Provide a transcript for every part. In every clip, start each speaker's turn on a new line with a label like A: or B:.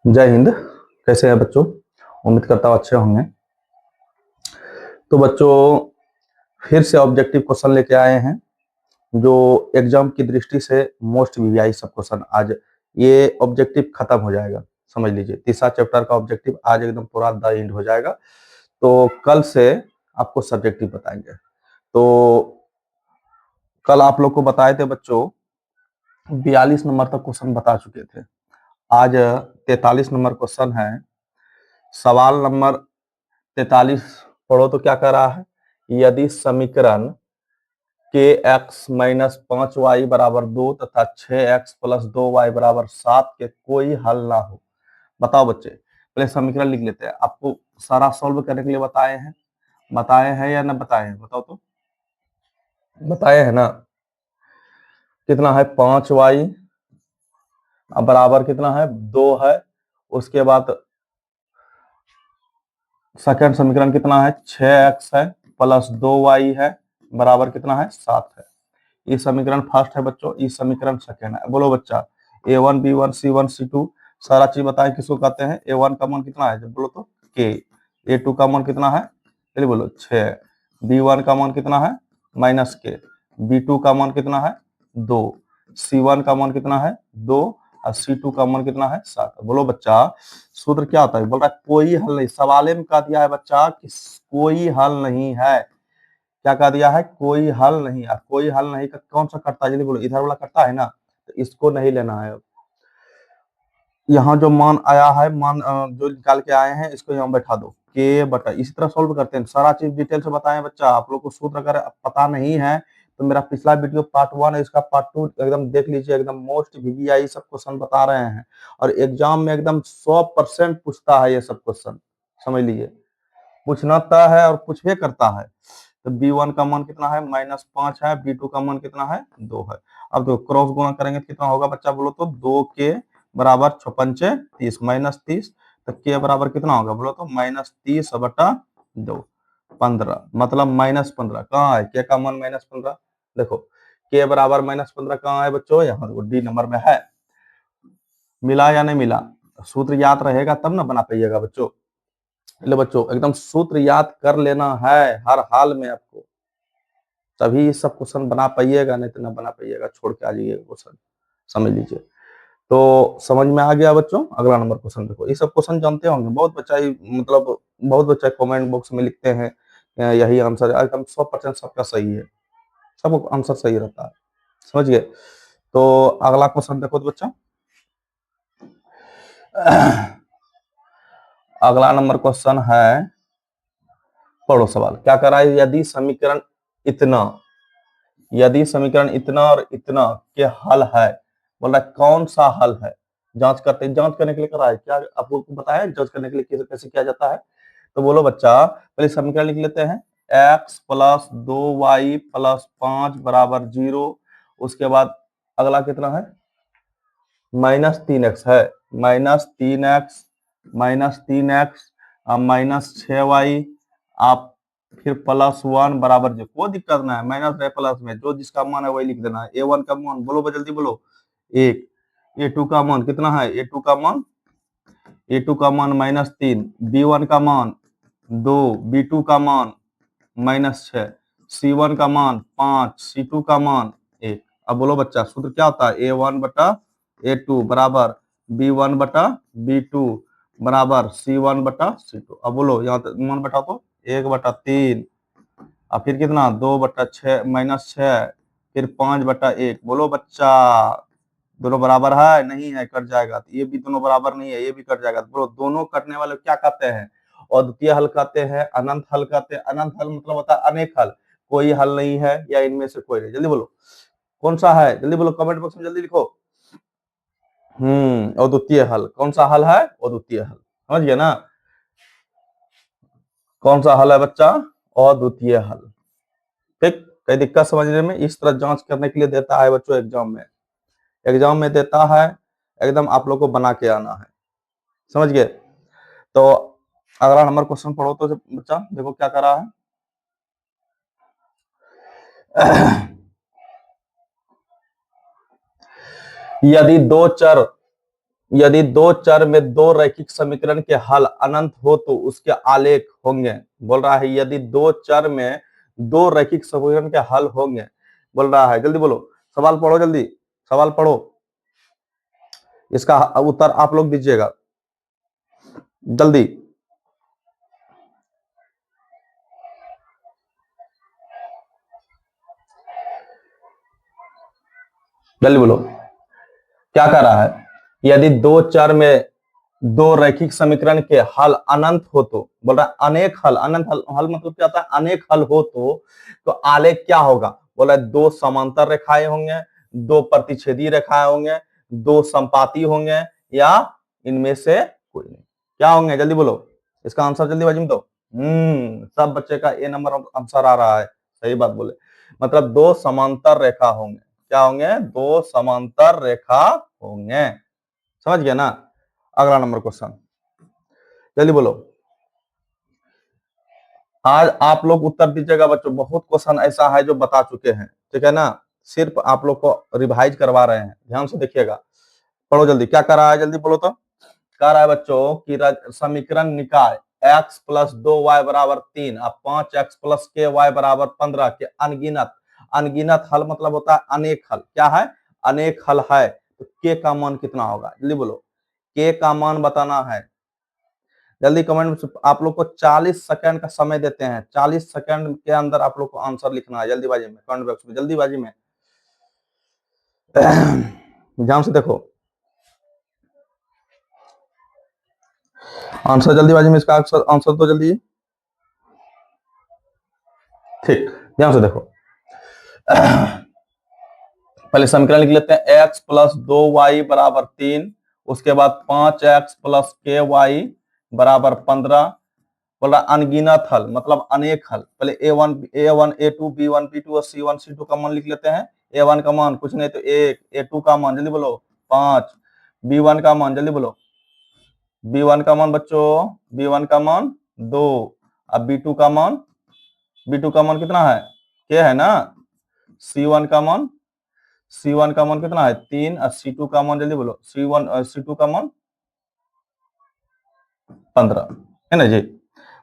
A: जय हिंद। कैसे हैं बच्चों? उम्मीद करता हूँ अच्छे होंगे। तो बच्चों, फिर से ऑब्जेक्टिव क्वेश्चन लेके आए हैं जो एग्जाम की दृष्टि से मोस्ट वीआई सब क्वेश्चन। आज ये ऑब्जेक्टिव खत्म हो जाएगा, समझ लीजिए। तीसरा चैप्टर का ऑब्जेक्टिव आज एकदम पूरा द एंड हो जाएगा। तो कल से आपको सब्जेक्टिव बताएंगे। तो कल आप लोग को बताए थे बच्चों, 42 नंबर तक क्वेश्चन बता चुके थे। आज 43 नंबर क्वेश्चन है। सवाल नंबर 43 पढ़ो तो क्या कह रहा है। यदि समीकरण के एक्स माइनस 5 वाई बराबर 2 तथा 6x प्लस 2y बराबर 7 के कोई हल ना हो, बताओ बच्चे। पहले समीकरण लिख लेते हैं। आपको सारा सॉल्व करने के लिए बताए हैं या ना बताए हैं? बताओ तो। बताए हैं ना। कितना है? 5y बराबर कितना है? 2 है। उसके बाद सेकंड समीकरण कितना है? 6x है प्लस 2y है बराबर कितना है? 7 है। ये समीकरण फर्स्ट है बच्चों, ये समीकरण सेकंड है। बोलो बच्चा, a1 b1 c1 c2 सारा चीज बताएं किसको कहते हैं। a1 का मान कितना है जब बोलो तो k। a2 का मान कितना है? चलिए बोलो 6। b1 का मान कितना है? Minus k। b2 का मान कितना है? 2। c1 का मान कितना है? 2। और c2 का मान कितना है? 7। बोलो बच्चा, सूत्र क्या होता है? बोल रहा है कोई हल नहीं। सवाले में कह दिया है बच्चा कि कोई हल नहीं है। क्या कह दिया है? कोई हल नहीं। अब कोई हल नहीं का कौन सा करता है? जल्दी बोलो। इधर वाला करता है ना, तो इसको नहीं लेना है। यहाँ जो मान आया है, मान जो निकाल के आए हैं, इसको यहाँ बैठा दो। के बटा इसी तरह सोल्व करते हैं। सारा चीज डिटेल से बताएं बच्चा। आप लोग को सूत्र अगर पता नहीं है तो मेरा पिछला वीडियो पार्ट 1 है, इसका पार्ट 2 एकदम देख लीजिए। एकदम मोस्ट वीवीआई सब क्वेश्चन बता रहे हैं और एग्जाम में एकदम 100% पूछता है ये सब क्वेश्चन, समझ लीजिए। पूछना है और पूछवे करता है। तो b1 का मान कितना है? -5 है। b2 का मान कितना है? 2 है। अब तो क्रॉस गुणा करेंगे तो कितना होगा बच्चा? बोलो तो 2 के बराबर 6 30 -30। तो के बराबर कितना होगा? बोलो तो -30/2 15। मतलब -15 कहाँ है? के का मान -15। देखो के बराबर -15 कहाँ है बच्चों? यहाँ देखो डी नंबर में है। मिला या नहीं मिला? सूत्र याद रहेगा तब ना बना पाइएगा बच्चों। ले बच्चों, एकदम सूत्र याद कर लेना है हर हाल में आपको, तभी ये सब क्वेश्चन बना पाइएगा, नहीं तो ना बना पाइएगा, छोड़ के आ जाइएगा क्वेश्चन, समझ लीजिए। तो समझ में आ गया बच्चों। अगला नंबर क्वेश्चन देखो। ये सब क्वेश्चन जानते होंगे बहुत बच्चा मतलब बहुत बच्चा कमेंट बॉक्स में लिखते हैं यही आंसर है। एकदम 100% सबका सही है, सब आंसर सही रहता है, समझ गए। तो अगला क्वेश्चन देखो तो बच्चा। अगला नंबर क्वेश्चन है, पढ़ो सवाल क्या कर रहा है। यदि समीकरण इतना और इतना के हल है, बोल रहा है कौन सा हल है? जांच करते हैं। जांच करने के लिए कर रहा है क्या? आपको बताया जांच करने के लिए कैसे कैसे किया जाता है। तो बोलो बच्चा, पहले समीकरण लिख लेते हैं। x प्लस 2y प्लस 5 बराबर 0। उसके बाद अगला कितना है? -3x है। -3x -3x -6y। आप फिर +1 बराबर 0। कोई दिक्कत ना है, माइनस है प्लस में जो जिसका मान है वही लिख देना है। a1 का मान बोलो जल्दी बोलो 1। a2 का मान कितना है? a2 का मान -3। b1 का मान 2। b2 का मान -6। c1 का मान 5। c2 का मान 1। अब बोलो बच्चा, सूत्र क्या होता है? a1/a2 बराबर b1/b2 बराबर c1/c2। अब बोलो यहाँ मान बैठा तो 1/3 और फिर कितना? 2/6 -6 फिर 5/1। बोलो बच्चा, दोनों बराबर है? नहीं है, कट जाएगा। तो ये भी दोनों बराबर नहीं है, ये भी कट जाएगा। तो बोलो दोनों कटने वाले क्या कहते हैं? और द्वितीय हल कहते हैं, अनंत हल कहते हैं। अनंत हल मतलब होता है अनेक हल, कोई हल नहीं है या इनमें से कोई नहीं। जल्दी बोलो कौन सा है? जल्दी बोलो, कमेंट बॉक्स में जल्दी लिखो। अद्वितीय हल। कौन सा हल है? अद्वितीय हल। समझ गए ना? कौन सा हल है बच्चा? अद्वितीय हल। ठीक, कोई दिक्कत समझने में? इस तरह जांच करने के लिए देता है बच्चों एग्जाम में देता है। एकदम आप लोग को बना के आना है, समझ गए। तो अगला नंबर क्वेश्चन पढ़ो तो बच्चा, देखो क्या कर रहा है। यदि दो चर यदि दो चर में दो रैखिक समीकरण के हल अनंत हो तो उसके आलेख होंगे। बोल रहा है यदि दो चर में दो रैखिक समीकरण के हल होंगे, बोल रहा है। जल्दी बोलो, सवाल पढ़ो, जल्दी सवाल पढ़ो, इसका उत्तर आप लोग दीजिएगा जल्दी। जल्दी बोलो, क्या कह रहा है? यदि दो चर में दो रैखिक समीकरण के हल अनंत हो तो, बोल रहा है अनेक हल, अनंत हल मतलब क्या होता है? अनेक हल हो तो आलेख क्या होगा? बोला दो समांतर रेखाएं होंगे, दो प्रतिच्छेदी रेखाएं होंगे, दो संपाती होंगे, या इनमें से कोई नहीं। क्या होंगे? जल्दी बोलो, इसका आंसर जल्दीबाजी में दो। सब बच्चे का ए नंबर आंसर आ रहा है, सही बात बोले। मतलब दो समांतर रेखा होंगे। क्या होंगे? दो समांतर रेखा होंगे। समझ गया ना? अगला नंबर क्वेश्चन, जल्दी बोलो। आज आप लोग उत्तर दीजिएगा बच्चों, बहुत क्वेश्चन ऐसा है जो बता चुके हैं, ठीक है ना? सिर्फ आप लोग को रिवाइज करवा रहे हैं, ध्यान से देखिएगा। पढ़ो जल्दी, क्या कर रहा है? जल्दी बोलो तो। कह रहा है बच्चों कि समीकरण निकाय x प्लस 2y बराबर 3 और 5x प्लस के वाई बराबर 15 के अनगिनत, अनगिनत हल मतलब होता है अनेक हल। क्या है? अनेक हल है तो के का मान कितना होगा? जल्दी बोलो, के का मान बताना है। जल्दी कमेंट में आप लोग को 40 सेकंड का समय देते हैं, 40 सेकंड के अंदर आप लोग को आंसर लिखना है जल्दीबाजी में, कमेंट बॉक्स में जल्दीबाजी में। ध्यान से देखो आंसर, जल्दीबाजी में इसका आंसर तो जल्दी। ठीक, ध्यान से देखो। पहले समीकरण लिख लेते हैं, x प्लस 2y बराबर 3, उसके बाद 5x प्लस के वाई बराबर 15। बोला अनगिनत हल मतलब अनेक हल। पहले a1 a2 b1 b2 और c1 c2 का मान लिख लेते हैं। a1 का मान कुछ नहीं तो 1, a2 का मान जल्दी बोलो 5, b1 का मान जल्दी बोलो, b1 का मान बच्चों, b1 का मान 2, अब b2 का मान कितना है? क्या है ना? c1 का मान, c1 का मान कितना है? 3 और c2 का मान जल्दी बोलो, c2 का मान 15 है ना जी?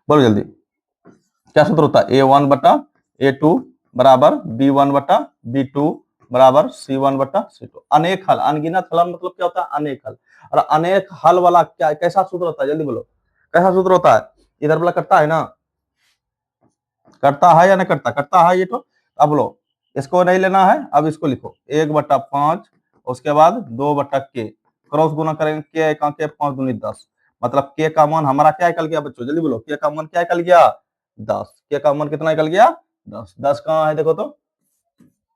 A: बोलो जल्दी, क्या सूत्र होता है? a1 बटा a2 बराबर b1 बटा b2 बराबर c1 बटा c2। अनेक हल, अनगिनत हल मतलब क्या होता है? अनेक हल। और अनेक हल वाला क्या कैसा सूत्र होता है? जल्दी बोलो, कैसा सूत्र होता है? इधर वाला करता है ना? करता है या नहीं करता? करता है ये तो। अब लो, इसको नहीं लेना है, अब इसको लिखो 1/5, उसके बाद 2 के, क्रॉस गुना करेंगे, के का के 5 दूनी 10, मतलब के का मान हमारा क्या निकल गया बच्चों? जल्दी बोलो, के का मान क्या निकल गया? 10। के का मान कितना निकल गया? 10। 10 कहाँ है देखो तो,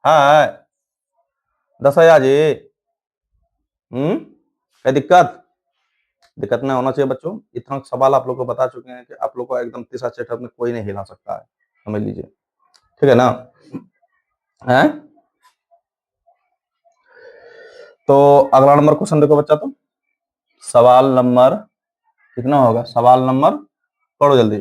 A: है 10 है जी। क्या दिक्कत? दिक्कत नहीं होना चाहिए बच्चों। इतना सवाल आप लोग को बता चुके हैं कि आप लोग को एकदम तीसरा सेटअप में कोई नहीं हिला सकता है, समझ लीजिए, ठीक है ना? है तो अगला नंबर क्वेश्चन देखो बच्चा, तो सवाल नंबर कितना होगा? सवाल नंबर पढ़ो जल्दी,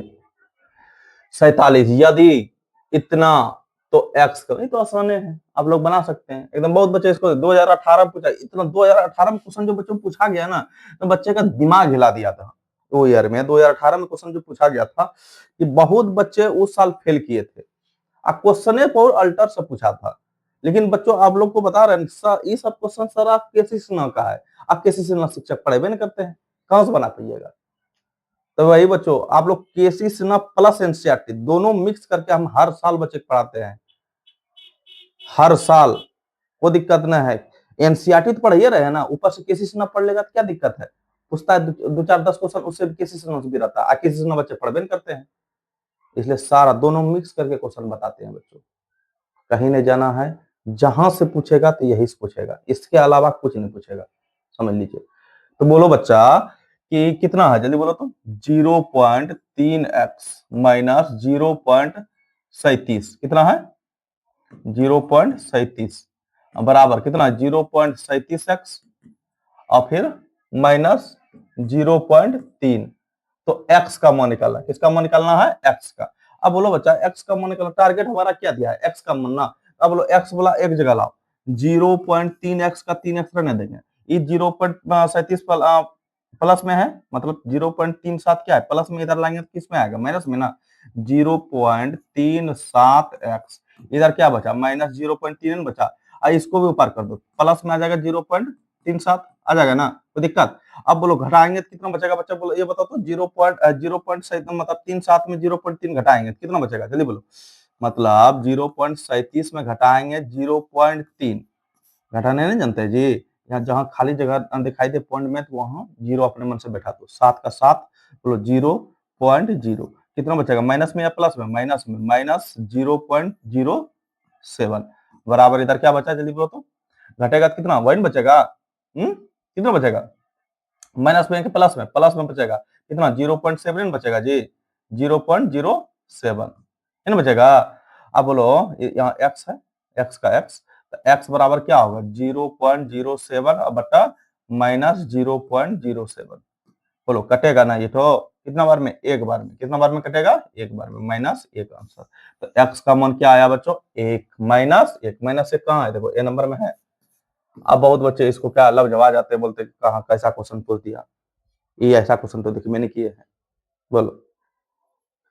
A: 47। यदि इतना तो x का, ये तो आसान है, आप लोग बना सकते हैं एकदम। बहुत बच्चे इसको 2018 में पूछा, इतना 2018 में क्वेश्चन जो बच्चों पूछा गया ना, तो बच्चे का दिमाग हिला दिया था। वो ईयर में 2018 में क्वेश्चन जो पूछा गया था कि बहुत बच्चे उस साल फेल किए थे। क्वेश्चन बहुत अल्टर से पूछा था, लेकिन बच्चों आप लोग को बता रहे हैं ये सब क्वेश्चन सर आप केसी सिन्हा का है। आप केसी सिन्हा शिक्षक पढ़ेबे नहीं करते हैं, कहां से बना पाइएगा? तो वही बच्चों, आप लोग केसी सिन्हा प्लस एनसीईआरटी दोनों मिक्स करके हम हर साल बच्चे पढ़ाते हैं, हर साल, कोई दिक्कत नहीं है। एनसीईआरटी तो पढ़िए रहे ना, ऊपर से केसी सिन्हा पढ़ लेगा तो क्या दिक्कत है? पूछता है दो चार 10 क्वेश्चन, उससे भी केसी सिन्हा से भी रहता है, केसी सिन्हा बच्चे पढ़बे नहीं करते हैं। इसलिए सारा दोनों मिक्स करके क्वेश्चन बताते हैं बच्चों। कहीं नहीं जाना है, जहां से पूछेगा तो यही से पूछेगा, इसके अलावा कुछ नहीं पूछेगा, समझ लीजिए। तो बोलो बच्चा कि कितना है? जल्दी बोलो तो। 0.3x माइनस 0.37 कितना है? 0.37 बराबर कितना है? 0.37x और फिर माइनस 0.3। तो x का मान निकालना, किसका मान निकालना है? x का। अब बोलो बच्चा x का मान निकालना, टारगेट हमारा क्या दिया है? x का मान ना। अब बोलो x बोला एक जगह लाओ, 0.3x का 3x रहने देंगे, ये 0.37 प्लस में है, मतलब 0.37 क्या है प्लस में, इधर लाएंगे तो किस में आएगा, माइनस में ना। 0.37x, इधर क्या बचा, -0.3 बचा। इसको भी ऊपर कर दो, प्लस में आ जाएगा 0.37 आ जाएगा ना, कोई दिक्कत। अब बोलो घटाएंगे तो कितना बचेगा बच्चा, बोलो ये बताओ तो। 0.0 मतलब 37 में 0.3 घटाएंगे तो कितना बचेगा, जल्दी बोलो। मतलब 0.37 में घटाएंगे 0.3, घटाने नहीं जानते जी। यहाँ जहाँ खाली जगह दिखाई दे पॉइंट में, तो वहां जीरो अपने मन से बैठा दो, 7 का 7, बोलो 0.0, कितना बचेगा, माइनस में या प्लस में, माइनस में, -0.07 बराबर, इधर क्या बचा जल्दी बोलो तो। घटेगा तो कितना, 1 बचेगा। कितना बचेगा, माइनस में कि प्लस में, प्लस में बचेगा कितना, 0.7 बचेगा जी, 0.07 है ना बचेगा। अब बोलो यहाँ x है, x का x, तो x बराबर क्या होगा, 0.07 बटा -0.07। बोलो कटेगा ना ये तो, कितना बार में, एक बार में, कितना बार में कटेगा, एक बार में, -1 आंसर। तो x का मान क्या आया बच्चों, 1, -1, -1 कहाँ है, देखो ए नंबर में है। अब बहुत बच्चे इसको क्या लब जवा जाते हैं, बोलते कहाँ कैसा क्वेश्चन पूछ दिया, ये ऐसा क्वेश्चन तो देखिए मैंने किए हैं। बोलो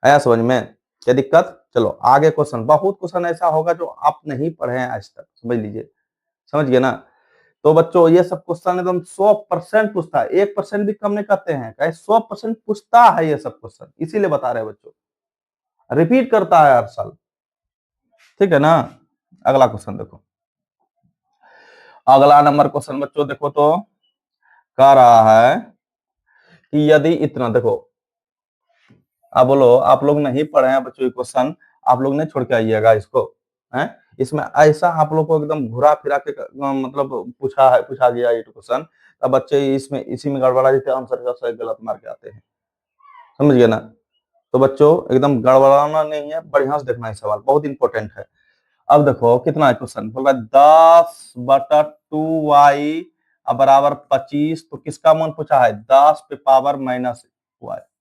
A: आया समझ में, क्या दिक्कत। चलो आगे क्वेश्चन, बहुत क्वेश्चन ऐसा होगा जो आप नहीं पढ़े हैं आज तक, समझ लीजिए, समझ गए ना। तो बच्चों ये सब क्वेश्चन एकदम 100% पूछता है, 1% भी कम नहीं करते हैं, 100% पूछता है ये सब क्वेश्चन, इसीलिए बता रहे हैं बच्चों, रिपीट करता है हर साल, ठीक है ना। अगला क्वेश्चन देखो, अगला नंबर क्वेश्चन बच्चों देखो तो, कह रहा है कि यदि इतना, देखो आप बोलो, आप लोग नहीं पढ़े हैं बच्चों ये क्वेश्चन, आप लोग नहीं छोड़ के आइएगा इसको, हैं। इसमें ऐसा आप लोग को एकदम घुरा फिरा के मतलब पूछा गया ये क्वेश्चन, अब बच्चे इसमें इसी में गड़बड़ा देते हैं, आंसर का सही गलत मार के आते हैं, समझ गए ना। तो बच्चों एकदम गड़बड़ाना नहीं है, बढ़िया से देखना है सवाल, बहुत इंपॉर्टेंट है। अब देखो कितना है क्वेश्चन, बोल रहा है 10/2y बराबर 25, तो किसका मान पूछा है, 10 पे पावर -y,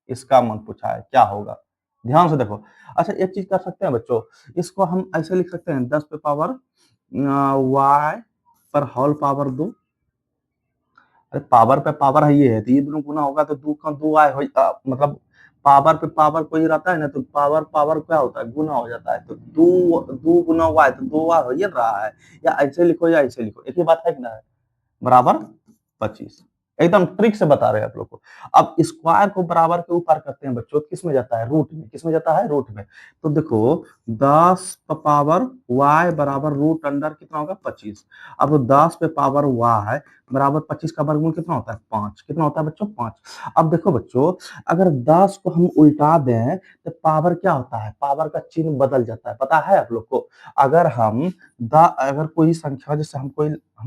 A: इसका मान पूछा है, क्या होगा, ध्यान से देखो। अच्छा एक चीज कर सकते हैं बच्चों, इसको हम ऐसे लिख सकते हैं, 10 पे पावर y पर होल पावर 2, अरे पावर पे पावर है ये है, तो ये दोनों गुना होगा तो 2 का 2 आए मतलब पावर पे पावर कोई रहता है ना, तो पावर पावर क्या होता है, गुना हो जाता है, तो 2 गुना हुआ है तो 2 हो ही रहा है, या ऐसे लिखो या ऐसे लिखो, एक ही बात है कि ना, है बराबर 25, एकदम ट्रिक से बता रहे हैं आप लोग को। अब स्क्वायर को बराबर के ऊपर करते हैं बच्चों, किस में जाता है, रूट में, किस में जाता है, रूट में। तो देखो 10 पावर y बराबर रूट अंडर कितना होगा, 25। अब 10 पे पावर y बराबर 25 का वर्गमूल कितना होता है, 5, कितना होता है बच्चों, 5। अब देखो बच्चों, अगर 10 को हम उल्टा दें तो पावर क्या होता है, पावर का चिन्ह बदल जाता है, पता है आप लोग को। अगर हम अगर कोई संख्या, जैसे हम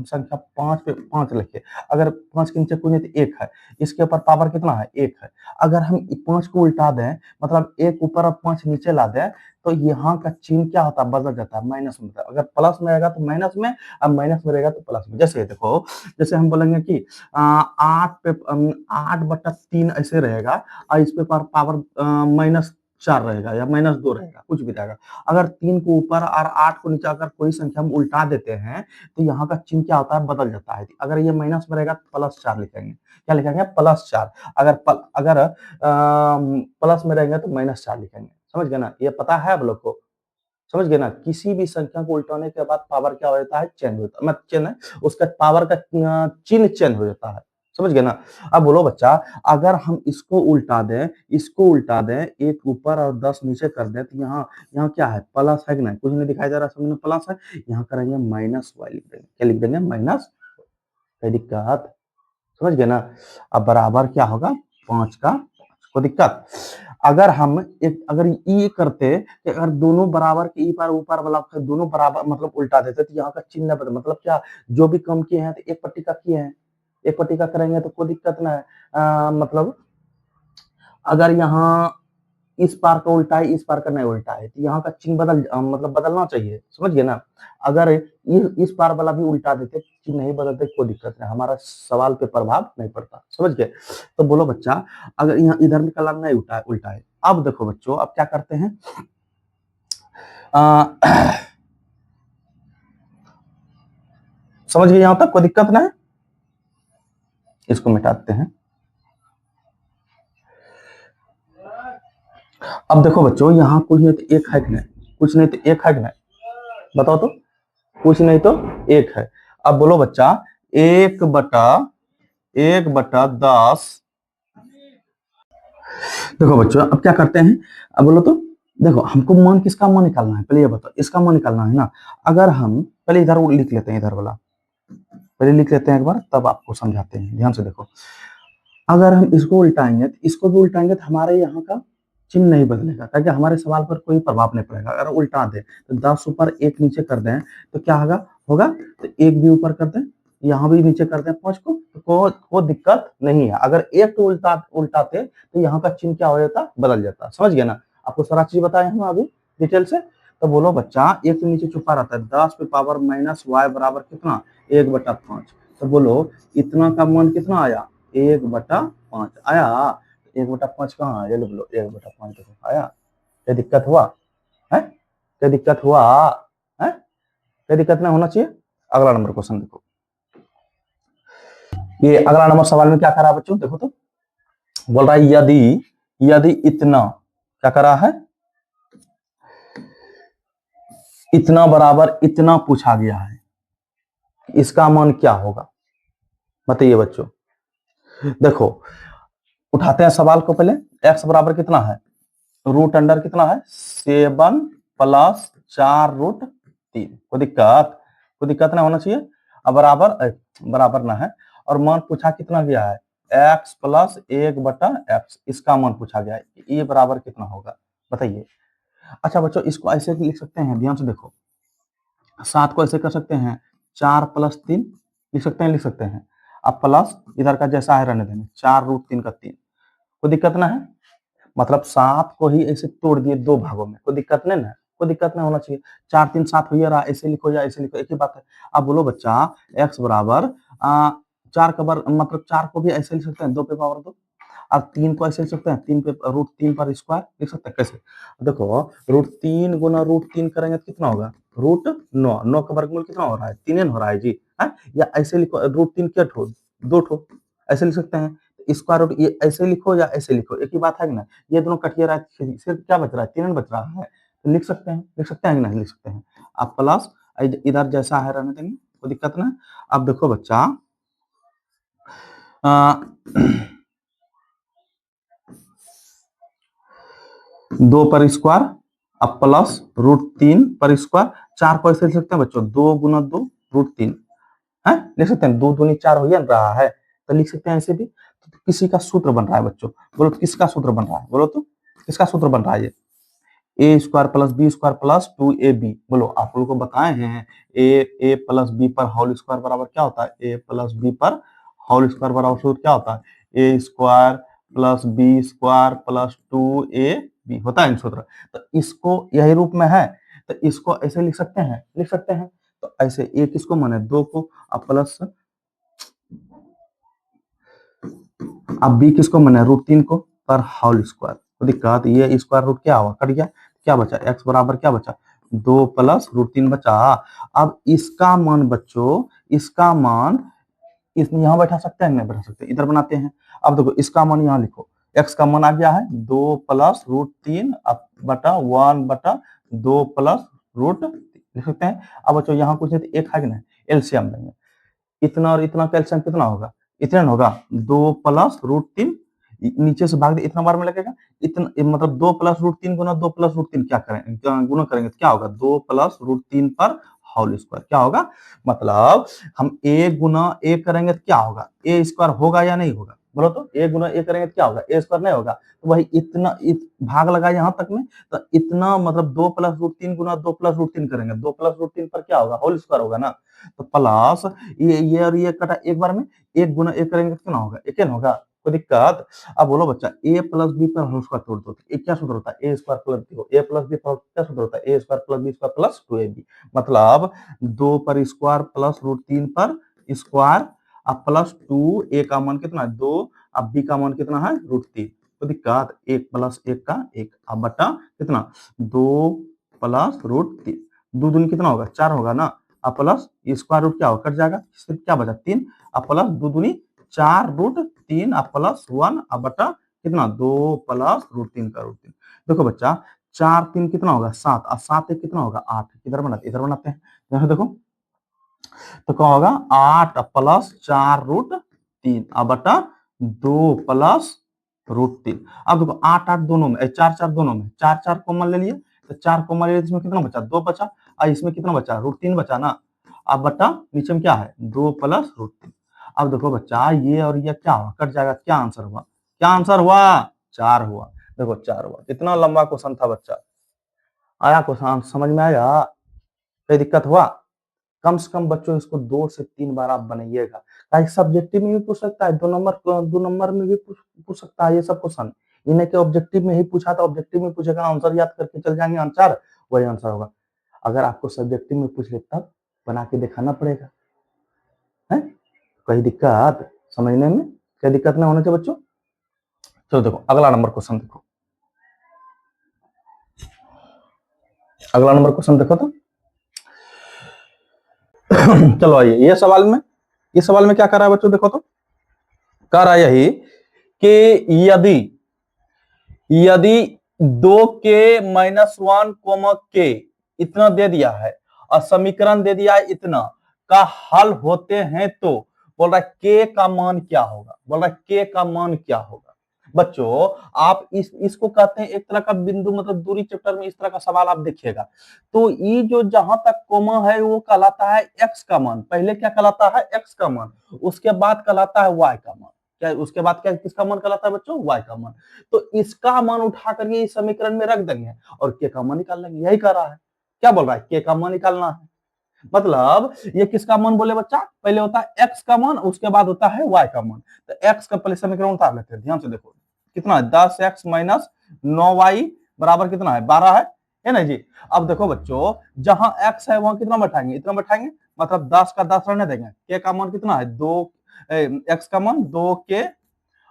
A: संख्या 5 पे 5 लिखे, अगर 5 के नीचे कोई नहीं तो 1 है, इसके ऊपर पावर कितना है, 1 है। अगर हम 5 को उल्टा दें, मतलब 1 ऊपर और 5 नीचे ला दें, तो यहाँ का चिन्ह क्या होता है, बदल जाता है, माइनस में होता है। अगर प्लस में रहेगा तो माइनस में, अब माइनस में रहेगा तो प्लस में। जैसे देखो, जैसे हम बोलेंगे कि 8/3 ऐसे रहेगा, और इस पे पावर -4 रहेगा या -2 रहेगा, कुछ भी रहेगा। अगर 3 को ऊपर और 8 को नीचे अगर कोई संख्या हम उल्टा देते हैं, तो यहाँ का चिन्ह क्या होता है, बदल जाता है। अगर ये माइनस में रहेगा तो +4 लिखेंगे, क्या लिखेंगे, +4। अगर प्लस में रहेंगे तो -4 लिखेंगे, समझ गए ना, ये पता है आप लोग को, समझ गए ना। किसी भी संख्या को उल्टाने के बाद पावर क्या हो जाता है, चेंज होता है, मतलब चेंज है, उसका पावर का चिन्ह चेंज हो जाता है, समझ गए ना। अब बोलो बच्चा, अगर हम इसको उल्टा दें, इसको उल्टा दें, 1 ऊपर और 10 नीचे कर दें, तो यहाँ यहाँ क्या है, प्लस है कि नहीं, कुछ नहीं दिखाई दे रहा, समझ प्लस है, यहाँ करेंगे -y लिख देंगे, क्या लिख देंगे, माइनस, कोई दिक्कत, समझ गए ना। अब बराबर क्या होगा, 5 का 5, कोई दिक्कत। अगर हम अगर ये करते कि अगर दोनों बराबर के ई पर ऊपर वाला दोनों बराबर मतलब उल्टा देते, तो यहाँ का चिन्ह बदल, मतलब क्या, जो भी कम किए हैं तो एक पट्टी का किए हैं, एक पट्टी का करेंगे तो कोई दिक्कत ना है। मतलब अगर यहाँ इस पार का उल्टा है, इस पार का नहीं उल्टा है, तो यहाँ का चिन्ह मतलब बदलना चाहिए, समझ गए ना। अगर इस पार वाला भी उल्टा देते, चिन्ह नहीं बदलते, कोई दिक्कत नहीं, हमारा सवाल पे प्रभाव नहीं पड़ता, समझ गए। तो बोलो बच्चा, अगर यहाँ इधर में कलम नहीं उल्टा है, अब देखो बच्चों, अब क्या करते हैं, समझ गए यहाँ तक, कोई दिक्कत ना है। इसको मिटाते हैं। अब देखो बच्चों, यहाँ कुछ नहीं तो एक है कि नहीं, कुछ नहीं तो एक है कि नहीं, बताओ तो, कुछ नहीं तो एक है। अब बोलो बच्चा, 1/10। देखो बच्चों, अब क्या करते हैं, अब बोलो तो, देखो हमको मान किसका मान निकालना है, पहले ये बताओ, इसका मान निकालना है ना। अगर हम पहले इधर लिख लेते हैं, इधर वाला पहले लिख लेते हैं एक बार, तब आपको समझाते हैं, ध्यान से देखो। अगर हम इसको उल्टाएंगे तो इसको भी उल्टाएंगे तो हमारे यहाँ का चिन्ह नहीं बदलेगा, ताकि हमारे सवाल पर कोई प्रभाव नहीं पड़ेगा। अगर उल्टा दे तो 10 ऊपर 1 नीचे कर दें तो क्या होगा तो 1 भी ऊपर कर दें, यहाँ भी नीचे कर दें 5 को, तो कोई दिक्कत नहीं है। अगर एक तो उल्टाते तो यहाँ का चिन्ह क्या हो जाता, बदल जाता। समझ गया ना, आपको सारा चीज बताए हम अभी डिटेल से। तो बोलो बच्चा, एक के नीचे छुपा रहता है, 10 पे पावर माइनस y बराबर कितना, 1/5। तो बोलो इतना का मान कितना आया, 1/5 आया। 1/5 कहाँ है, ये लो 1/5 देखो आया। क्या दिक्कत हुआ है, क्या दिक्कत हुआ है, क्या दिक्कत नहीं होना चाहिए। अगला नंबर क्वेश्चन देखो, ये अगला नंबर सवाल में क्या करा बच्चों, देखो तो बोल रहा है यदि यदि इतना क्या करा है, इतना बराबर इतना पूछा गया है, इसका मान क्या होगा, बताइए बच्चों। देखो उठाते हैं सवाल को, पहले x बराबर कितना है, रूट अंडर कितना है 7 प्लस 4√3। कोई दिक्कत ना होना चाहिए। अब बराबर ना है, और मान पूछा कितना गया है, x प्लस 1/x, इसका मान पूछा गया है, ये बराबर कितना होगा बताइए। अच्छा बच्चों, इसको ऐसे भी लिख सकते हैं, ध्यान से देखो, 7 को ऐसे कर सकते हैं, 4+3 लिख सकते हैं। अब प्लस इधर का जैसा है रहने देंगे, 4√3 का 3, कोई दिक्कत ना है। मतलब 7 को ही ऐसे तोड़ दिए 2 भागों में, कोई दिक्कत नहीं ना, कोई दिक्कत नहीं होना चाहिए। 4 3 7 हो रहा, ऐसे लिखो या ऐसे लिखो, एक ही बात है। अब बोलो बच्चा, x बराबर 4 का बार मतलब 4 को भी ऐसे लिख सकते हैं, 2 पे पावर 2, और 3 को ऐसे लिख सकते हैं, 3 पे √3 पर स्क्वायर लिख सकते हैं। कैसे, देखो √3 गुना √3 करेंगे तो कितना होगा, √9, 9 का वर्गमूल कितना हो रहा है, 3 हो रहा है जी, है। या ऐसे लिखो, √3 क्या ठो, 2 ठो, ऐसे लिख सकते हैं। स्क्वायर रूट ये ऐसे लिखो या ऐसे लिखो, एक ही बात है ना। ये दोनों कटिए रहा है, सिर्फ क्या बच रहा है, 3 बच रहा है, तो लिख सकते हैं कि नहीं लिख सकते हैं। अब प्लस इधर जैसा है रहने देंगे, कोई दिक्कत ना। अब देखो बच्चा, 2 पर स्क्वायर, अब प्लस √3 पर स्क्वायर, 4 को ऐसे लिख सकते हैं बच्चों, 2 गुना 2 √3 है, लिख सकते हैं। 2 दूनी 4 हो रहा है, तो लिख सकते हैं ऐसे भी। तो किसी का सूत्र बन रहा है बच्चों, बोलो तो किसका सूत्र बन रहा है, बोलो तो किसका सूत्र बन रहा है, ये a² + b² + 2ab। बोलो आप लोगों को बताए हैं, a + b पर होल स्क्वायर बराबर क्या होता है, a + b पर होल स्क्वायर बराबर सूत्र क्या होता है, a² + b² + 2ab होता है सूत्र। तो इसको यही रूप में है, तो इसको ऐसे लिख सकते हैं। तो ऐसे a किसको माने, 2 को, अब प्लस, अब b किसको माने, √3 को, पर होल स्क्वायर। तो दिक्कत, ये स्क्वायर रूट क्या हुआ, कट गया, क्या बचा, x बराबर क्या बचा, 2 + √3 बचा। अब इसका मान बच्चों, इसका मान इस यहाँ बैठा सकते हैं, नहीं बैठा सकते, इधर बनाते हैं। अब देखो इसका मान यहाँ लिखो, x का मान आ गया है 2 + √3 बटा 1/2 + √3 लिख सकते हैं। अब बच्चों यहाँ कुछ नहीं तो एक है कि नहीं, एलसीएम लेंगे, इतना और इतना का एलसीएम कितना होगा, इतना होगा, 2 + √3, नीचे से भाग दे, इतना बार में लगेगा, इतना मतलब 2 + √3 गुना 2 + √3 क्या करें, गुना करेंगे तो क्या होगा, 2 + √3 पर होल स्क्वायर क्या होगा। मतलब हम a गुना a करेंगे तो क्या होगा, a² होगा या नहीं होगा, बोलो तो a गुना a करेंगे तो क्या होगा, a² नहीं होगा। तो वही इतना भाग लगा यहाँ तक में, तो इतना मतलब 2 + √3 गुना 2 + √3 करेंगे, 2 + √3 पर क्या होगा, होल स्क्वायर होगा ना। तो प्लस ये और ये कटा एक बार में, 1 गुना 1 करेंगे तो कितना होगा, 1 होगा, कोई दिक्कत। अब बोलो बच्चा, a + b पर होल स्क्वायर तोड़ दो, तो क्या सूत्र होता है, a² + b, a + b पर क्या सूत्र होता है, a² + b² + 2ab। मतलब 2 पर स्क्वायर प्लस √3 पर स्क्वायर, अब प्लस 2, a का मान कितना है 2, अब b का मान कितना है √3। तो दिक्कत, 1 + 1 का 1, अब बटा कितना, 2 + √3, 2 दूनी कितना होगा 4 होगा ना, अब प्लस स्क्वायर रूट क्या होगा, कट जाएगा, सिर्फ क्या बचा 3, अब प्लस 2 दूनी 4√3 अब +1 अब बटा कितना 2 प्लस √3 का √3। देखो बच्चा 4×3 कितना होगा 7 और 7×1 कितना होगा 8। इधर बनाते हैं यहाँ देखो, तो क्या होगा 8 प्लस 4√3 अब बटा 2 प्लस √3। अब देखो 8 8 दोनों में 4 4 दोनों में 4 4 कॉमन ले लिए, तो 4 कॉमन ले लिए, इसमें कितना बचा 2 बचा और इसमें कितना बचा √3 बचा ना। अब बटा नीचे में क्या है 2 प्लस √3। अब देखो बच्चा ये और ये क्या हुआ कट जाएगा, क्या आंसर हुआ, क्या आंसर हुआ 4 हुआ। देखो 4 हुआ। इतना लंबा क्वेश्चन था बच्चा, आया क्वेश्चन समझ में आया, कोई दिक्कत हुआ? कम से कम बच्चों इसको 2 से 3 बार आप बनाइएगा, ताकि सब्जेक्टिव में भी पूछ सकता है, 2 नंबर में भी पूछ सकता है ये सब क्वेश्चन। इन्हें के ऑब्जेक्टिव में ही पूछा था, ऑब्जेक्टिव में पूछेगा आंसर याद करके चल जाएंगे, आंसर वही आंसर होगा। अगर आपको सब्जेक्टिव में पूछ ले तब बना के दिखाना पड़ेगा, है कोई दिक्कत समझने में, क्या दिक्कत नहीं होना चाहिए बच्चों। चलो देखो अगला नंबर क्वेश्चन देखो, अगला नंबर क्वेश्चन देखो तो चलो आइए ये सवाल में, इस सवाल में क्या कर रहा है बच्चों, देखो तो कह रहा है यही कि यदि यदि 2k-1 के इतना दे दिया है और समीकरण दे दिया है इतना का हल होते हैं, तो बोल रहा है के का मान क्या होगा, बोल रहा है के का मान क्या होगा। बच्चों आप इसको कहते हैं एक तरह का बिंदु मतलब दूरी चैप्टर में इस तरह का सवाल आप देखिएगा, तो ये जो जहां तक कोमा है वो कहलाता है एक्स का मान, पहले क्या कहलाता है एक्स का मान, उसके बाद कहलाता है वाई का मान, क्या उसके बाद क्या किसका मान कहलाता है बच्चों वाई का मान। तो इसका मान उठा करके इस समीकरण में रख देंगे और के का मान निकाल लेंगे, यही कर रहा है। क्या बोल रहा है के का मान निकालना है, मतलब ये किसका मान बोले बच्चा, पहले होता है एक्स का मान उसके बाद होता है वाई का मान। तो एक्स का पहले समीकरण उतार लेते हैं, ध्यान से देखो कितना है 10x माइनस 9y बराबर कितना है 12 है ना जी। अब देखो बच्चों जहां x है वहां कितना बैठाएंगे इतना बैठाएंगे, मतलब 10 का 10 रहने देंगे, के का मान कितना है 2, x का मान 2k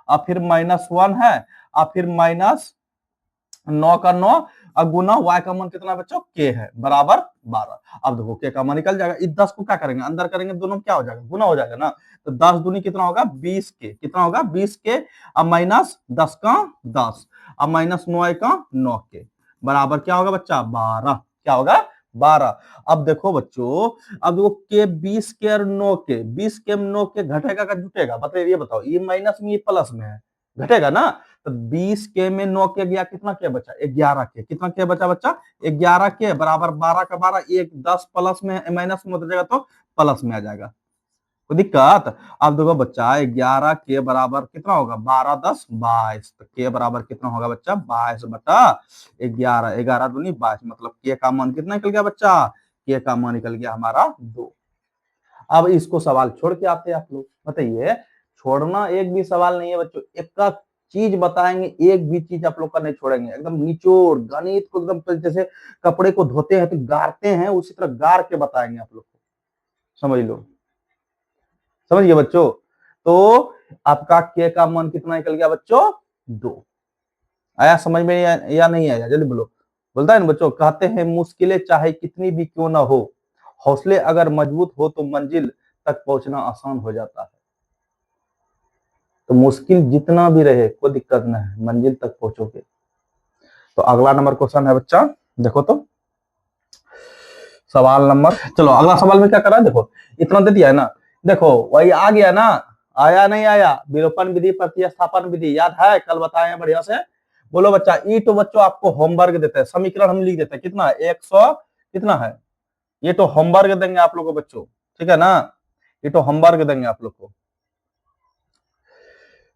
A: और फिर -1 है और फिर -9 का 9 और गुना y का मान कितना बच्चों k है बराबर 12। अब देखो k का मान निकल जाएगा, इस 10 को क्या करेंगे अंदर करेंगे, दोनों में क्या हो जाएगा गुना हो जाएगा ना। तो 10 दूनी कितना होगा 20k, कितना होगा 20k अब -10 का 10 अब -9 का 9k बराबर क्या होगा बच्चा 12, क्या होगा 12। अब देखो बच्चों अब देखो के 20k और 9k 20k में 9k घटेगा का जुटेगा, बताइए ये बताओ, ये माइनस में ये प्लस में है, घटेगा ना। तो 20k में 9k गया कितना क्या बचा 11k, कितना क्या बचा बच्चा 11k बराबर 12 का 12 एक 10 प्लस में माइनस में हो जाएगा तो प्लस में आ जाएगा, कोई दिक्कत। अब देखो बच्चा 11 के बराबर कितना होगा 12 10 22, तो के बराबर कितना होगा बच्चा 22 बटा 11, 11 दूनी 22, मतलब के का मान कितना निकल गया बच्चा, के का मान निकल गया हमारा 2। अब इसको सवाल छोड़ के आते हैं आप लोग, बताइए छोड़ना एक भी सवाल नहीं है बच्चों, एक का चीज बताएंगे एक भी चीज आप लोग का नहीं छोड़ेंगे, एकदम निचोड़ गणित को एकदम जैसे कपड़े को धोते हैं तो गारते हैं उसी तरह गार के बताएंगे आप लोग को, समझ लो, समझ गए बच्चों। तो आपका के का मान कितना निकल गया बच्चों 2। आया समझ में या नहीं आया जल्दी बोलो। बोलता है ना बच्चों, कहते हैं मुश्किलें चाहे कितनी भी क्यों ना हो, हौसले अगर मजबूत हो तो मंजिल तक पहुंचना आसान हो जाता है। तो मुश्किल जितना भी रहे कोई दिक्कत नहीं, मंजिल तक पहुंचोगे। तो अगला नंबर क्वेश्चन है बच्चा, देखो तो सवाल नंबर, चलो अगला सवाल में क्या कर रहा है देखो, इतना दे दिया है ना, देखो वही आ गया ना, आया नहीं आया, विलोपन विधि प्रतिस्थापन विधि याद है कल बताए बढ़िया से, बोलो बच्चा। ई तो बच्चों आपको होमवर्क देते हैं, समीकरण हम लिख देते हैं कितना 100 कितना है, ये तो होमवर्क देंगे आप लोगों को बच्चों, ठीक है ना, ये तो होमवर्क देंगे आप लोग को।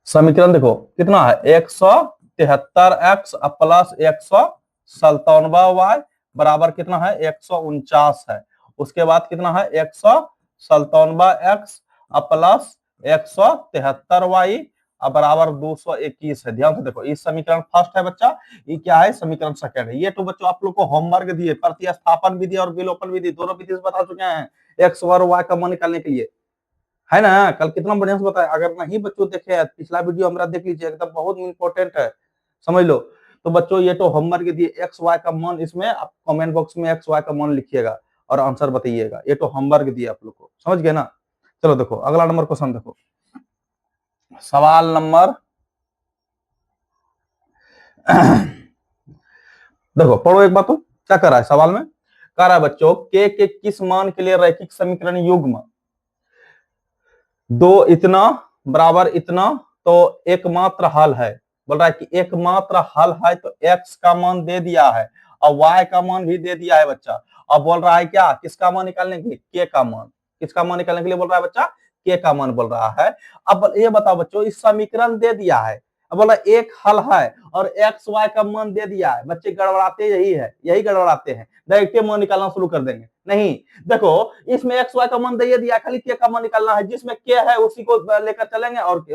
A: समीकरण देखो कितना है 173x प्लस 197y बराबर कितना है 149 है, उसके बाद कितना है 197x प्लस 173y बराबर 221 है। ध्यान से देखो इस समीकरण फर्स्ट है बच्चा, ये क्या है समीकरण सेकंड है। ये तो बच्चों आप लोग को होमवर्क दिए, प्रतिस्थापन विधि और विलोपन विधि दोनों विधि से बता चुके हैं एक्स और वाई का मान निकालने के लिए, है ना, कल कितना बढ़िया से बताया। अगर नहीं बच्चों देखे पिछला वीडियो हमारा देख लीजिए, एकदम बहुत इंपॉर्टेंट है, समझ लो। तो बच्चों ये तो होमवर्क दिए, एक्स वाई का मान इसमें आप कमेंट बॉक्स में एक्स वाई का मान लिखिएगा और आंसर बताइएगा, ये तो होमवर्क दिए आप लोग को, समझ गए ना। चलो देखो अगला नंबर क्वेश्चन देखो, सवाल नंबर देखो पढ़ो एक बात, तो क्या कर रहा है सवाल में, कह रहा है बच्चों के किस मान के लिए रैखिक समीकरण युग्म दो इतना बराबर इतना तो एकमात्र हल है। बोल रहा है कि एकमात्र हल है, तो एक्स का मान दे दिया है और वाई का मान भी दे दिया है बच्चा। अब बोल रहा है क्या, किसका मान निकालने के लिए, के का मान। किसका मान निकालने के लिए बोल रहा है बच्चा, के का मान बोल रहा है। अब ये बताओ बच्चों, इस समीकरण दे दिया है, अब बोला एक हल है और एक्स वाई का मान दे दिया है। बच्चे गड़बड़ाते यही है, यही गड़बड़ाते हैं, डायरेक्ट मान निकालना शुरू कर देंगे। नहीं, देखो इसमें एक्स वाई का मान दे दिया, खाली के का मान निकालना है, जिसमें के है उसी को लेकर चलेंगे और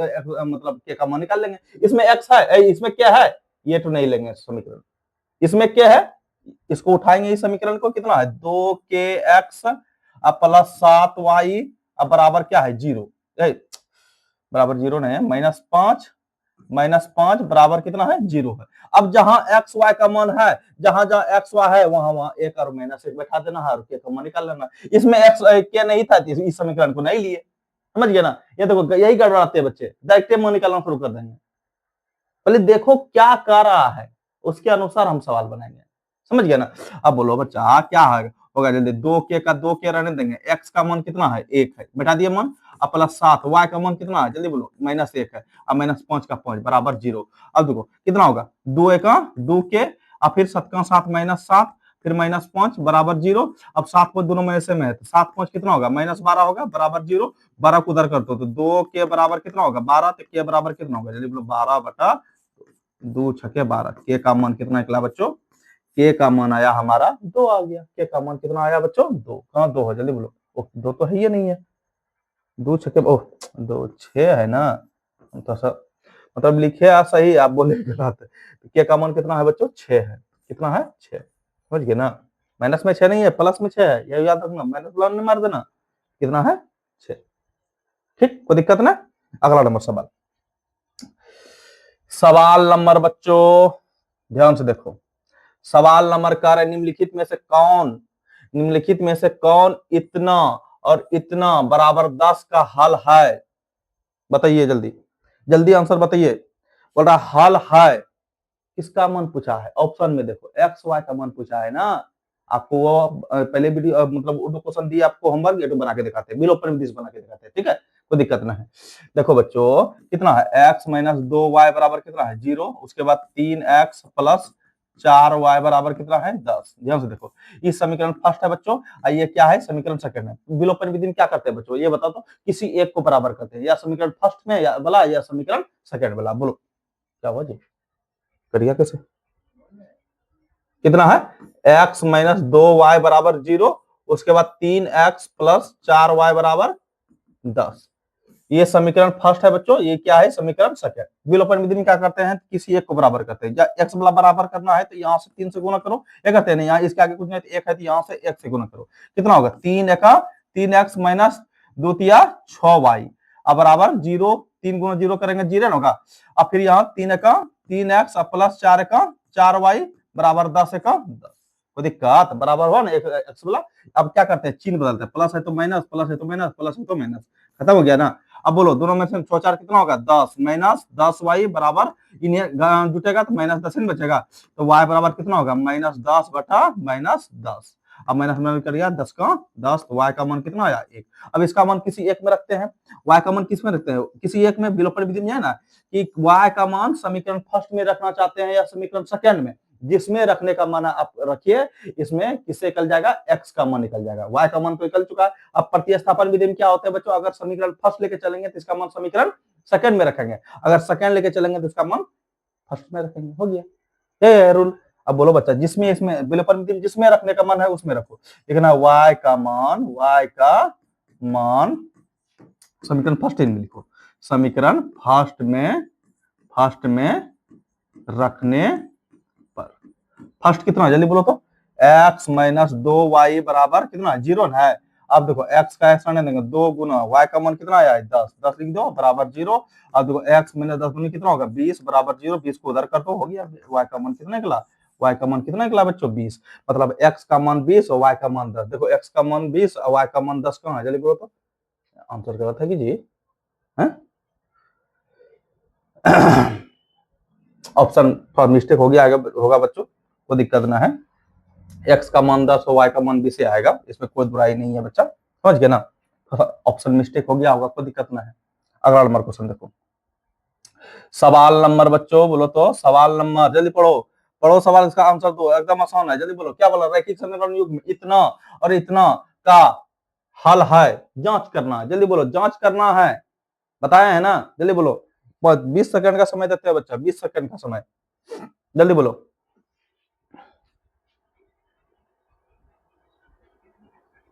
A: मतलब के का मान निकाल लेंगे। इसमें एक्स है, इसमें क्या है, ये तो नहीं लेंगे समीकरण। इसमें क्या है, इसको उठाएंगे, इस समीकरण को, कितना है, 2kx प्लस 7y बराबर क्या है, 0, बराबर 0 नहीं है, -5 बराबर कितना है, 0 है। अब जहां एक्स वाई का मान है, जहां जहां एक्स वाई है वहां वहां एक और -1 बैठा देना है और के का मान निकाल लेना। इसमें एक्स के नहीं था, इस समीकरण को नहीं लिए, समझ गए ना। ये देखो यही गड़बड़ाते हैं बच्चे, डायरेक्ट मान निकालना शुरू कर देंगे। पहले देखो क्या कर रहा है, उसके अनुसार हम सवाल बनाएंगे, समझ गया ना। अब बोलो बच्चा क्या है, होगा जल्दी, 2k का 2k रहने देंगे, x का मान कितना है, 1 है, बैठा दिए मान, अब प्लस 7, y का मान कितना है, जल्दी बोलो, -1 है, अब -5 का 5 बराबर 0। अब देखो कितना होगा, 2 का 2k, अब फिर 7 का 7 -7, फिर -5 बराबर 0। अब 7 5 दोनों में से में है, तो 7 5 कितना होगा, -12 होगा, बराबर 0। 12 को उधर कर दो तो 2 के बराबर कितना होगा, 12, तो के बराबर कितना होगा, जल्दी बोलो, 12 बटा 2 छके 12। के का मान कितना निकला बच्चों, के का मान आया हमारा 2 आ गया। के का मान कितना आया बच्चों, 2, कहां 2 है, जल्दी बोलो, 2 तो है ही नहीं है, 2 छके, ओह 2 6 है ना, तो सब मतलब लिखे आ सही, आप बोले गलत। के का मान कितना है बच्चों, 6 है, कितना है, 6, समझ गए ना। माइनस में 6 नहीं है, प्लस में 6 है, ये याद रखना, माइनस प्लस नहीं मार देना, कितना है, 6। ठीक, कोई दिक्कत ना। अगला नंबर सवाल, सवाल नंबर बच्चों ध्यान से देखो, सवाल नंबर का है, निम्नलिखित में से कौन इतना और इतना बराबर 10 का हल है, बताइए जल्दी, जल्दी आंसर बताइए। बोल रहा हल है, किसका मान पूछा है, ऑप्शन में देखो एक्स वाई का मान पूछा है ना। आपको वो पहले वीडियो मतलब उर्दू क्वेश्चन दिए आपको, होमवर्क ये तो बना के दिखाते हैं, बिलो पर बना के दिखाते हैं, ठीक है, कोई दिक्कत ना है। देखो बच्चों कितना है, x माइनस 2y बराबर कितना है, 0। उसके बाद 3x प्लस 4y बराबर कितना है, 10। ध्यान से देखो, इस समीकरण फर्स्ट है बच्चों, और ये क्या है, समीकरण सेकंड है। विलोपन विधि में क्या करते हैं बच्चों, ये बताओ तो, किसी एक को बराबर करते हैं, या समीकरण फर्स्ट में या वाला, या समीकरण सेकंड वाला, बोलो क्या हुआ जी, करिए कैसे, कितना है, x माइनस 2y बराबर 0। उसके बाद 3x प्लस 4y बराबर 10। ये समीकरण फर्स्ट है बच्चों, ये क्या है, समीकरण सेकंड। विलोपन विधि में क्या करते हैं, किसी एक को बराबर करते हैं, या x बराबर करना है तो यहाँ से 3 से गुना करो, ये करते हैं नहीं, यहाँ इसके आगे कुछ नहीं, एक है तो यहाँ से 1 से गुना करो, कितना होगा, 3x माइनस 2 तिया 6y अब बराबर 0। 3 गुना 0 करेंगे 0 होगा। अब फिर यहाँ 3x प्लस 4y बराबर 10 का 10। कोई दिक्कत, बराबर हुआ ना, एक एक्स वाला। अब क्या करते हैं, चिन्ह बदलते हैं, प्लस है तो माइनस, प्लस है तो माइनस, प्लस है तो माइनस, खत्म हो गया ना। अब बोलो दोनों में से 4 कितना होगा, 10 माइनस 10y बराबर, इन्हें जुटेगा तो -10 ही बचेगा, तो y बराबर कितना होगा, -10 बटा -10। अब माइनस में कर दिया 10 का 10, तो y का मान कितना आया, 1। अब इसका मान किसी एक में रखते हैं, y का मान किस में रखते हैं, किसी एक में, विलोपन विधि में है ना, कि y का मान समीकरण फर्स्ट में रखना चाहते हैं या समीकरण सेकंड में, जिसमें रखने का मान आप रखिए, इसमें किससे निकल जाएगा, x का मान निकल जाएगा, y का मान तो निकल चुका है। अब प्रतिस्थापन विधि में क्या होता है बच्चों, अगर समीकरण फर्स्ट लेके चलेंगे तो इसका मान समीकरण सेकंड में रखेंगे, अगर सेकंड लेके चलेंगे तो इसका मान फर्स्ट में रखेंगे, हो गया ये रूल। अब बोलो बच्चा, जिसमें इसमें विलोपन विधि जिसमें रखने का मान है उसमें रखो, देखना y का मान समीकरण फर्स्ट में लिखो, समीकरण फर्स्ट में रखने पर फर्स्ट कितना, जल्दी बोलो तो, x माइनस 2y बराबर कितना, 0 है। अब देखो x का x रहने देंगे, 2 गुना y का मान कितना आया है, 10, 10 लिख दो बराबर 0। अब देखो x माइनस 10 गुना कितना होगा, 20 बराबर 0, 20 को उधर कर दो, हो गया, y का मान कितना निकला, y का मान कितना निकला बच्चों, 20। मतलब x का मान 20 और y का मान 10। देखो x का मान 20 और y का मान 10 कहाँ है, जल्दी बोलो तो, आंसर गलत है कि जी, है ऑप्शन थोड़ा मिस्टेक हो गया होगा बच्चों, कोई दिक्कत ना है। एक्स का मान 10 और वाई का मान 20 आएगा, इसमें कोई बुराई नहीं है बच्चा, समझ गए ना। ऑप्शन मिस्टेक हो गया होगा, कोई दिक्कत ना है। अगला नंबर क्वेश्चन देखो, सवाल नंबर बच्चों बोलो तो, सवाल नंबर जल्दी पढ़ो, पढ़ो सवाल, इसका आंसर दो, एकदम आसान है, जल्दी बोलो क्या बोला, रैखिक समीकरण युग्म इतना और इतना का हल है, जांच करना है, जल्दी बोलो, जांच करना है, बताया है ना, जल्दी बोलो। 20 सेकंड का समय देते हैं बच्चा, 20 सेकंड का समय, जल्दी बोलो।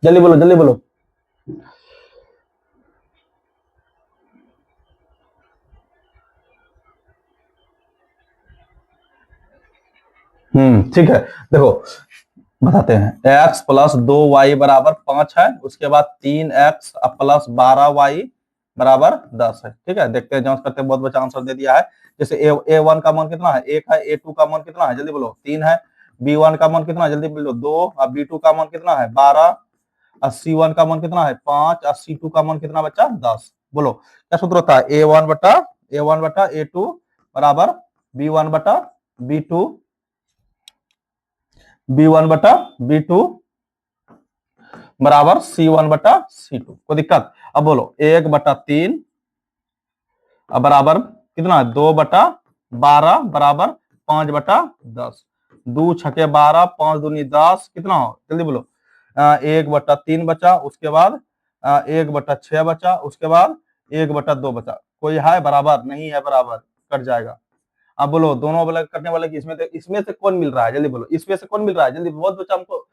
A: जल्दी बोलो, जल्दी बोलो। ठीक है, देखो बताते हैं, x प्लस 2y बराबर 5 है, उसके बाद 3x प्लस 12y बराबर 10 है, ठीक है। देखते हैं, जांच करते हैं, बहुत बच्चा आंसर दे दिया है। जैसे a1 का मान कितना है, 1 है, a2 का मान कितना है, जल्दी बोलो, 3 है, b1 का मान कितना है, जल्दी बोलो, 2, और b2 का मान कितना है, 12, और c1 का मान कितना है, 5, और c2 का मान कितना बच्चा, 10। बोलो क्या सूत्र होता है, a1 बटा a2 बराबर b1 बटा b2 बराबर c1 बटा c2, कोई दिक्कत। अब बोलो 1/3 बराबर कितना है, 2/12 बराबर 5/10, 2×6=12, 5×2=10, कितना हो, जल्दी बोलो। 1/3 बचा, उसके बाद 1/6 बचा, उसके बाद 1/2 बचा, कोई है बराबर, नहीं है बराबर, कट जाएगा। अब बोलो दोनों वाला करने वाले की, इसमें से कौन मिल रहा है, जल्दी बोलो, इसमें से कौन मिल रहा है, जल्दी, बहुत बच्चा हमको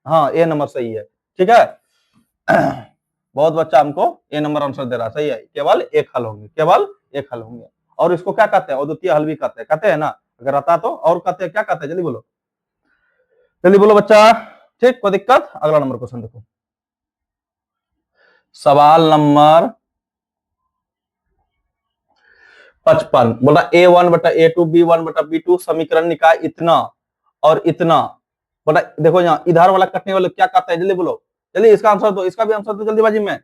A: हाँ ए नंबर सही है, ठीक है। बहुत बच्चा हमको ए नंबर आंसर दे रहा है, सही है, केवल एक हल होंगे, केवल एक हल होंगे, और इसको क्या कहते हैं, अद्वितीय हल भी कहते हैं ना, अगर आता तो, और कहते हैं, क्या कहते हैं, जल्दी बोलो, जल्दी बोलो बच्चा, ठीक, कोई दिक्कत। अगला नंबर क्वेश्चन देखो, सवाल नंबर 55, बोला a1/a2 b1/b2 समीकरण निकाय इतना और इतना, बोला देखो यहाँ इधर वाला कटने वाले क्या कहता है, जल्दी बोलो, जल्दी इसका आंसर दो, इसका भी आंसर दो जल्दीबाजी में,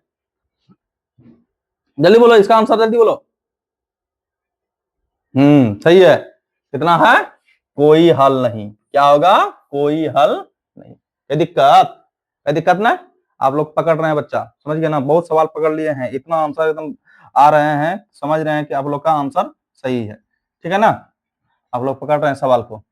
A: जल्दी बोलो इसका आंसर, जल्दी बोलो। सही है, कितना है, कोई हल नहीं, क्या होगा, कोई हल नहीं, ये दिक्कत, ये दिक्कत ना, आप लोग पकड़ रहे हैं बच्चा, समझ गए ना, बहुत सवाल पकड़ लिए हैं, इतना आंसर एकदम आ रहे हैं, समझ रहे हैं कि आप लोग का आंसर सही है, ठीक है ना, आप लोग पकड़ रहे हैं सवाल को।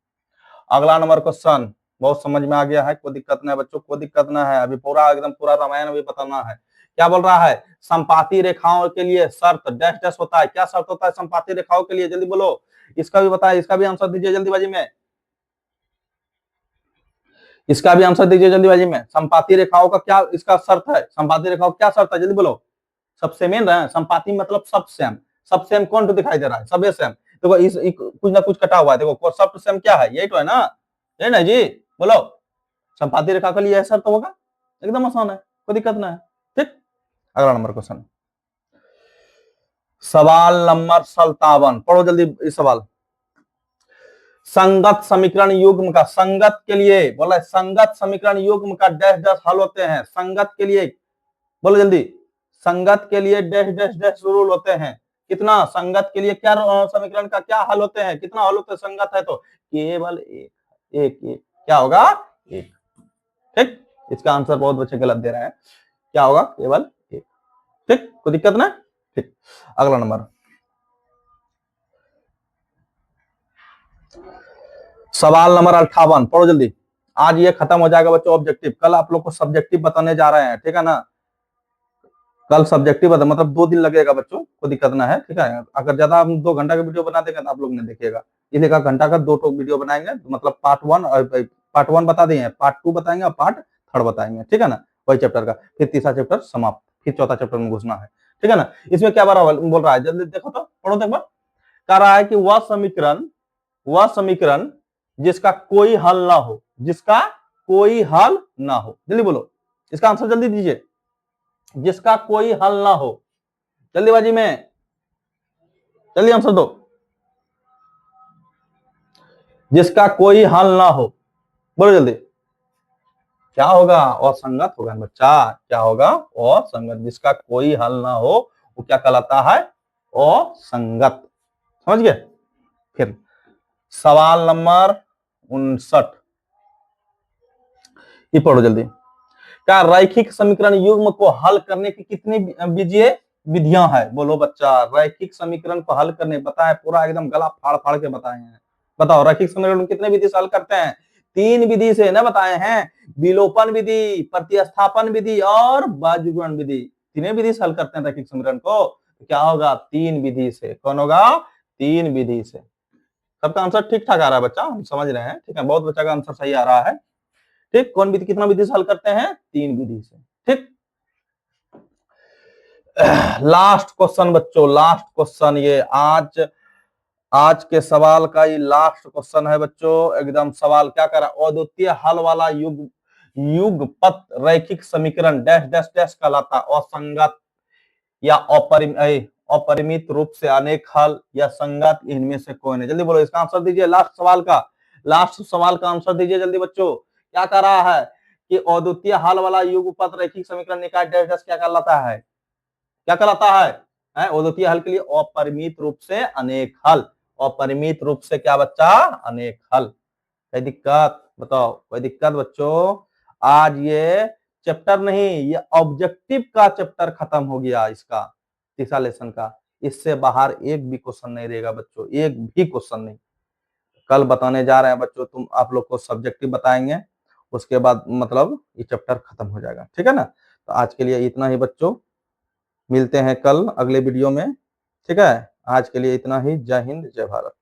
A: अगला नंबर क्वेश्चन, बहुत समझ में आ गया है, कोई दिक्कत नहीं है बच्चों, कोई दिक्कत ना है, अभी पूरा एकदम पूरा रामायण भी बताना है। क्या बोल रहा है, संपाती रेखाओं के लिए शर्त डैश डैश होता है, क्या शर्त होता है संपाती रेखाओं के लिए, जल्दी बोलो, इसका भी बताए, इसका भी आंसर दीजिए जल्दीबाजी में, इसका भी आंसर दीजिए जल्दीबाजी में, संपाती रेखाओं का क्या इसका शर्त है, संपाती रेखाओं क्या शर्त है, जल्दी बोलो। सब सेम रहे, संपाती मतलब सब सेम, सब सेम कौन तो दिखाई दे रहा है, सबे सेम, देखो कुछ ना कुछ कटा हुआ है, देखो सब सेम क्या है, यही तो है ना, यही ना जी, बोलो, संपाती रेखा के लिए यह शर्त होगा, एकदम आसान है, कोई दिक्कत ना है, ठीक। अगला नंबर क्वेश्चन, सवाल नंबर 57, पढ़ो जल्दी इस सवाल, संगत समीकरण युग्म का, संगत के लिए बोला, संगत समीकरण युग्म का डैश डैश हल होते हैं, संगत के लिए, बोलो जल्दी, संगत के लिए डैश डैश डैश रूल होते हैं, कितना, संगत के लिए क्या समीकरण का क्या हल होते हैं, कितना हल होते हैं, संगत है तो केवल एक, एक एक, क्या होगा, एक, ठीक। इसका आंसर बहुत बच्चे गलत दे रहे हैं, क्या होगा, केवल एक, ठीक, कोई दिक्कत ना, ठीक। अगला नंबर, सवाल नंबर 58, पढ़ो जल्दी, आज ये खत्म हो जाएगा बच्चों ऑब्जेक्टिव, कल आप लोग को सब्जेक्टिव बताने जा रहे हैं, ठीक है ना, कल सब्जेक्टिव बता, मतलब 2 दिन लगेगा बच्चों, कोई दिक्कत ना है, ठीक है। अगर ज्यादा हम 2 घंटा का वीडियो बना देंगे तो आप लोग नहीं देखिएगा, इसलिए 1 घंटा का 2 वीडियो बनाएंगे, मतलब पार्ट 1 और पार्ट 1 बता देंगे, पार्ट 2 बताएंगे और पार्ट 3 बताएंगे, ठीक है ना, वही चैप्टर का, फिर तीसरा चैप्टर समाप्त, फिर चौथा चैप्टर में घुसना है, ठीक है ना। इसमें क्या बोल रहा है, जल्दी देखो तो, पढ़ो तो एक बार, कह रहा है कि वह समीकरण जिसका कोई हल ना हो, जिसका कोई हल ना हो, जल्दी बोलो, इसका आंसर जल्दी दीजिए, जिसका कोई हल ना हो, जल्दीबाजी में, जल्दी आंसर दो, जिसका कोई हल ना हो, बोलो जल्दी, क्या होगा, असंगत होगा बच्चा, क्या होगा, असंगत, जिसका कोई हल ना हो वो क्या कहलाता है, असंगत। समझ गए? फिर सवाल नंबर 59, ये पढ़ो जल्दी। क्या रैखिक समीकरण युग्म को हल करने की कितनी बीजीय विधियां है? बोलो बच्चा, रैखिक समीकरण को हल करने बताए, पूरा एकदम गला फाड़ फाड़ के बताए हैं। बताओ रैखिक समीकरण कितने विधि से हल करते हैं? 3 विधि से ना बताए हैं, विलोपन विधि, प्रतिस्थापन विधि और बाजुगुणन विधि। तीनों विधि से हल करते हैं रैखिक समीकरण को। क्या होगा? 3 विधि से। कौन होगा? 3 विधि से। सबका आंसर ठीक ठाक आ रहा है बच्चा, हम समझ रहे हैं, ठीक है, बहुत बच्चा का आंसर सही आ रहा है। ठीक, कौन विधि कितना विधि से हल करते हैं? 3 विधि से। ठीक, लास्ट क्वेश्चन बच्चों, लास्ट क्वेश्चन, ये आज के सवाल का ये लास्ट क्वेश्चन है बच्चों। एकदम सवाल क्या कर रहा है? अद्वितीय हल वाला युगपत रैखिक समीकरण डैश डैश डैश कहलाता, असंगत या अपरिमित रूप से अनेक हल या संगत, इनमें से कोई नहीं। जल्दी बोलो इसका आंसर दीजिए, लास्ट सवाल का आंसर दीजिए जल्दी बच्चों। क्या कह रहा है कि अद्वितीय हल वाला युगपत रैखिक समीकरण निकाय डैश डैश क्या कहलाता है? क्या कहलाता है? अद्वितीय हल के लिए अपरिमित रूप से अनेक हल। अपरिमित रूप से क्या बच्चा? अनेक हल। कोई दिक्कत? बताओ, कोई दिक्कत बच्चों? आज ये चैप्टर नहीं, ये ऑब्जेक्टिव का चैप्टर खत्म हो गया, इसका तीसरा लेसन का। इससे बाहर एक भी क्वेश्चन नहीं रहेगा बच्चों, एक भी क्वेश्चन नहीं। कल बताने जा रहे हैं बच्चों, तुम आप लोग को सब्जेक्टिव बताएंगे, उसके बाद मतलब ये चैप्टर खत्म हो जाएगा। ठीक है ना? तो आज के लिए इतना ही बच्चों, मिलते हैं कल अगले वीडियो में। ठीक है, आज के लिए इतना ही। जय हिंद, जय भारत।